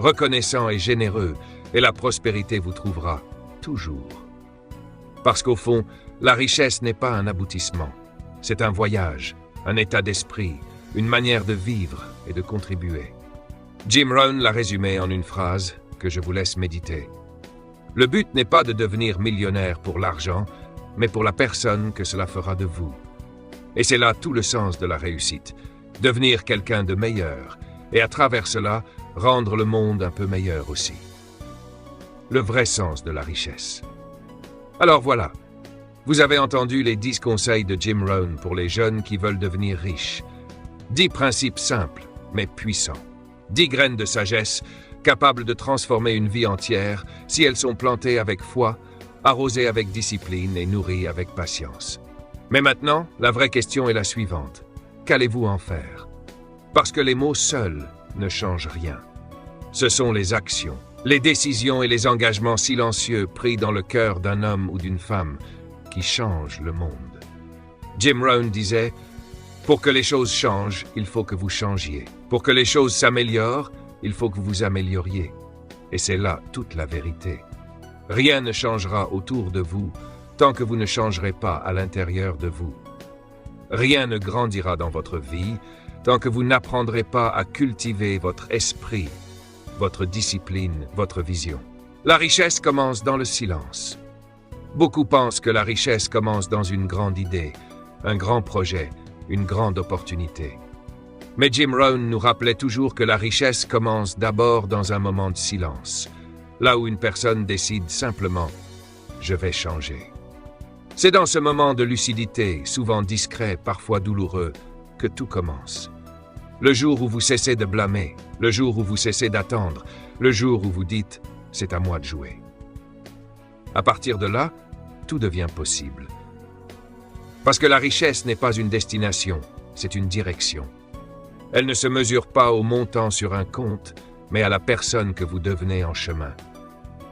reconnaissant et généreux, et la prospérité vous trouvera toujours. Parce qu'au fond, la richesse n'est pas un aboutissement. C'est un voyage, un état d'esprit, une manière de vivre et de contribuer. Jim Rohn l'a résumé en une phrase que je vous laisse méditer. Le but n'est pas de devenir millionnaire pour l'argent, mais pour la personne que cela fera de vous. Et c'est là tout le sens de la réussite, devenir quelqu'un de meilleur, et à travers cela, rendre le monde un peu meilleur aussi. Le vrai sens de la richesse. Alors voilà, vous avez entendu les 10 conseils de Jim Rohn pour les jeunes qui veulent devenir riches. 10 principes simples, mais puissants. 10 graines de sagesse, capables de transformer une vie entière si elles sont plantées avec foi, arrosées avec discipline et nourries avec patience. Mais maintenant, la vraie question est la suivante. Qu'allez-vous en faire? Parce que les mots seuls ne changent rien. Ce sont les actions, les décisions et les engagements silencieux pris dans le cœur d'un homme ou d'une femme qui changent le monde. Jim Rohn disait « Pour que les choses changent, il faut que vous changiez. Pour que les choses s'améliorent, il faut que vous vous amélioriez. » Et c'est là toute la vérité. Rien ne changera autour de vous tant que vous ne changerez pas à l'intérieur de vous. Rien ne grandira dans votre vie tant que vous n'apprendrez pas à cultiver votre esprit, votre discipline, votre vision. La richesse commence dans le silence. Beaucoup pensent que la richesse commence dans une grande idée, un grand projet, une grande opportunité. Mais Jim Rohn nous rappelait toujours que la richesse commence d'abord dans un moment de silence, là où une personne décide simplement « je vais changer ». C'est dans ce moment de lucidité, souvent discret, parfois douloureux, que tout commence. Le jour où vous cessez de blâmer, le jour où vous cessez d'attendre, le jour où vous dites « c'est à moi de jouer ». À partir de là, tout devient possible. Parce que la richesse n'est pas une destination, c'est une direction. Elle ne se mesure pas au montant sur un compte, mais à la personne que vous devenez en chemin.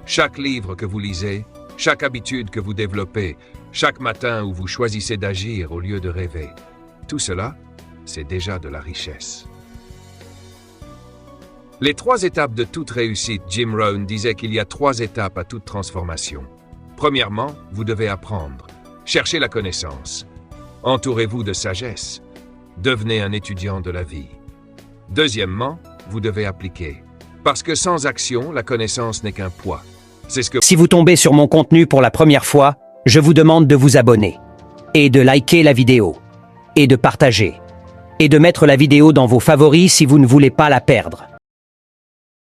Chaque livre que vous lisez, chaque habitude que vous développez, chaque matin où vous choisissez d'agir au lieu de rêver, tout cela, c'est déjà de la richesse. Les 3 étapes de toute réussite, Jim Rohn disait qu'il y a 3 étapes à toute transformation. Premièrement, vous devez apprendre. Cherchez la connaissance. Entourez-vous de sagesse. Devenez un étudiant de la vie. Deuxièmement, vous devez appliquer. Parce que sans action, la connaissance n'est qu'un poids. C'est ce que... Si vous tombez sur mon contenu pour la première fois, je vous demande de vous abonner, et de liker la vidéo, et de partager, et de mettre la vidéo dans vos favoris si vous ne voulez pas la perdre.